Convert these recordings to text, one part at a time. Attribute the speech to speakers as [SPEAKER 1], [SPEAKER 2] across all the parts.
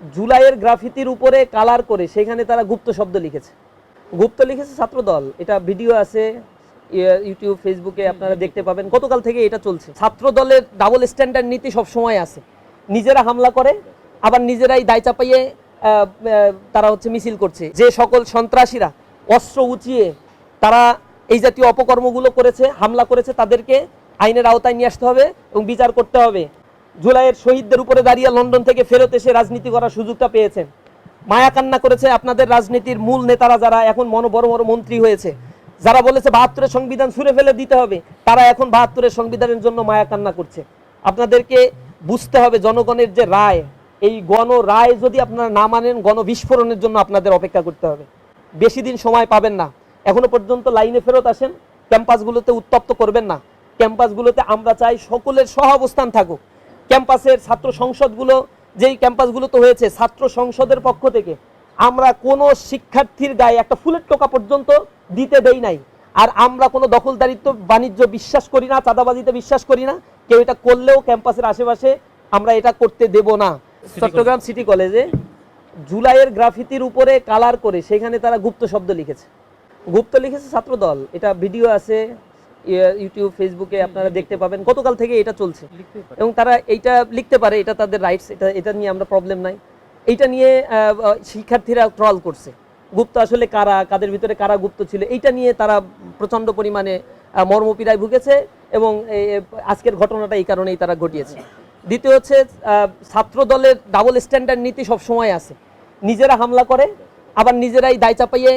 [SPEAKER 1] জুলাইয়ের গ্রাফিতির উপরে কালার করে সেখানে তারা গুপ্ত শব্দ লিখেছে। গুপ্ত লিখেছে ছাত্রদল, এটা ভিডিও আছে ইউটিউব ফেসবুকে আপনারা দেখতে পাবেন। গতকাল থেকে এটা চলছে। ছাত্রদলের ডাবল স্ট্যান্ডার্ড নীতি সবসময় আছে, নিজেরা হামলা করে আবার নিজেরাই দায় চাপাইয়ে তারা মিছিল করছে। যে সকল সন্ত্রাসীরা অস্ত্র উঁচিয়ে তারা এই জাতীয় অপকর্মগুলো করেছে, হামলা করেছে, তাদেরকে আইনের আওতায় নিয়ে আসতে হবে এবং বিচার করতে হবে। জুলাইয়ের শহীদদের উপরে দাঁড়িয়ে লন্ডন থেকে ফেরত এসে রাজনীতি করার সুযোগটা পেয়েছেন, মায়া কান্না করেছে আপনাদের রাজনীতির মূল নেতারা যারা এখন বড় বড় মন্ত্রী হয়েছে, যারা বলেছে ৭২-এর সংবিধান ছুঁড়ে ফেলে দিতে হবে, তারা এখন ৭২-এর সংবিধানের জন্য মায়া কান্না করছে। আপনাদেরকে বুঝতে হবে জনগণের যে রায়, এই গণ রায় যদি আপনারা না মানেন, গণবিস্ফোরণের জন্য আপনাদের অপেক্ষা করতে হবে। বেশি দিন সময় পাবেন না, এখনো পর্যন্ত লাইনে ফেরত আসেন, ক্যাম্পাসগুলোতে উত্তপ্ত করবেন না। ক্যাম্পাসগুলোতে আমরা চাই সকলের সহ অবস্থান থাকুক। ক্যাম্পাসের ছাত্র সংসদগুলো, যেই ক্যাম্পাসগুলোতে হয়েছে, ছাত্র সংসদের পক্ষ থেকে আমরা কোনো শিক্ষার্থীর গায়ে একটা ফুলের টোকা পর্যন্ত দিতে দেই নাই। আর আমরা কোনো দখলদারিত্ব বাণিজ্য বিশ্বাস করি না, চাঁদাবাজিতে বিশ্বাস করি না। কেউ এটা করলেও ক্যাম্পাসের আশেপাশে আমরা এটা করতে দেব না। চট্টগ্রাম সিটি কলেজে জুলাইয়ের গ্রাফিতির উপরে কালার করে সেখানে তারা গুপ্ত শব্দ লিখেছে। গুপ্ত লিখেছে ছাত্রদল, এটা ভিডিও আছে ইউটিউব ফেসবুকে আপনারা দেখতে পাবেন। গতকাল থেকে এটা চলছে এবং তারা এইটা লিখতে পারে, এটা তাদের রাইটস, এটা নিয়ে আমরা প্রবলেম নাই। এইটা নিয়ে শিক্ষার্থীরা ট্রল করছে। গুপ্ত আসলে কারা, কাদের ভিতরে কারা গুপ্ত ছিল, এইটা নিয়ে তারা প্রচণ্ড পরিমাণে মর্মপীড়ায় ভুগেছে এবং আজকের ঘটনাটা এই কারণেই তারা ঘটিয়েছে। দ্বিতীয় হচ্ছে ছাত্র দলের ডাবল স্ট্যান্ডার্ড নীতি সবসময় আছে, নিজেরা হামলা করে আবার নিজেরাই দায় চাপাইয়ে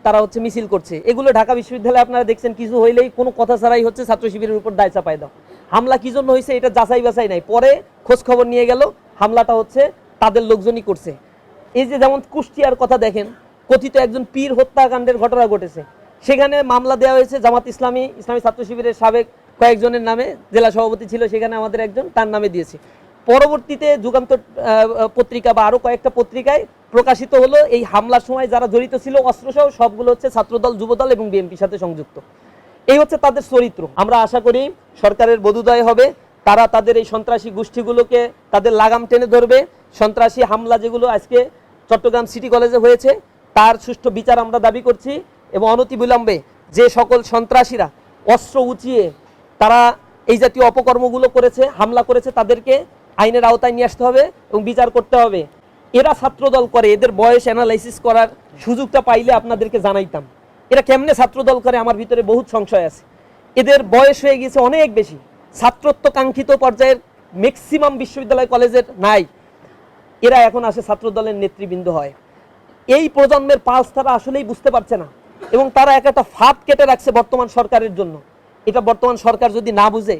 [SPEAKER 1] তারা মিছিল করছে। এগুলো ঢাকা বিশ্ববিদ্যালয়ে আপনারা দেখছেন, কিছু হইলেই কোনো কথা ছাড়াই ছাত্র শিবিরের উপর দায় চাপাই দাও। হামলা কি জন্য হয়েছে এটা যাচাই বাছাই নাই, পরে খোঁজ খবর নিয়ে গেল হামলাটা তাদের লোকজনই করছে। এই যে যেমন কুষ্টিয়ার কথা দেখেন, কথিত একজন পীর হত্যাকাণ্ডের ঘটনা ঘটেছে, সেখানে মামলা দেওয়া হয়েছে জামাত ইসলামী ছাত্র শিবিরের সাবেক কয়েকজনের নামে, জেলা সভাপতি ছিল সেখানে আমাদের একজন, তার নামে দিয়েছে। পরবর্তীতে যুগান্তর পত্রিকা বা আরো কয়েকটা পত্রিকায় প্রকাশিত হলো এই হামলার সময় যারা জড়িত ছিল অস্ত্রসহ সবগুলো ছাত্রদল, যুবদল এবং বিএনপির সাথে সংযুক্ত। এই তাদের চরিত্র। আমরা আশা করি সরকারের বোধোদয় হবে, তারা তাদের এই সন্ত্রাসী গোষ্ঠীগুলোকে তাদের লাগাম টেনে ধরবে। সন্ত্রাসী হামলা যেগুলো আজকে চট্টগ্রাম সিটি কলেজে হয়েছে তার সুষ্ঠু বিচার আমরা দাবি করছি এবং অনতিবিলম্বে যে সকল সন্ত্রাসীরা অস্ত্র উঁচিয়ে তারা এই জাতীয় অপকর্মগুলো করেছে, হামলা করেছে, তাদেরকে আইনের আওতায় নিয়ে আসতে হবে এবং বিচার করতে হবে। এরা ছাত্রদল করে, এদের বয়স অ্যানালাইসিস করার সুযোগটা পাইলে আপনাদেরকে জানাইতাম এরা কেমনে ছাত্রদল করে। আমার ভিতরে বহুত সংশয় আছে। এদের বয়স হয়ে গেছে অনেক বেশি, ছাত্রত্ব কাঙ্ক্ষিত পর্যায়ের ম্যাক্সিমাম বিশ্ববিদ্যালয় কলেজের নাই, এরা এখন আসে ছাত্রদলের নেতৃবৃন্দ হয়। এই প্রজন্মের পালস তারা আসলেই বুঝতে পারছে না এবং তারা একটা ফাঁদ কেটে রাখছে বর্তমান সরকারের জন্য। এটা বর্তমান সরকার যদি না বুঝে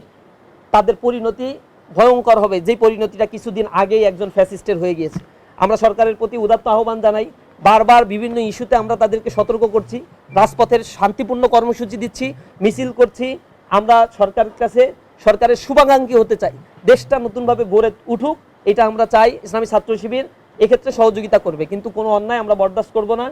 [SPEAKER 1] তাদের পরিণতি ভয়ঙ্কর হবে, যে পরিণতিটা কিছুদিন আগেই একজন ফ্যাসিস্টের হয়ে গিয়েছে। আমরা সরকারের প্রতি উদাত্ত আহ্বান জানাই, বারবার বিভিন্ন ইস্যুতে আমরা তাদেরকে সতর্ক করছি, রাজপথের শান্তিপূর্ণ কর্মসূচি দিচ্ছি, মিছিল করছি। আমরা সরকারের কাছে সরকারের শুভাকাঙ্ক্ষী হতে চাই, দেশটা নতুনভাবে গড়ে উঠুক, এটা আমরা চাই। ইসলামী ছাত্র শিবির এক্ষেত্রে সহযোগিতা করবে, কিন্তু কোনো অন্যায় আমরা বরদাস্ত করব না।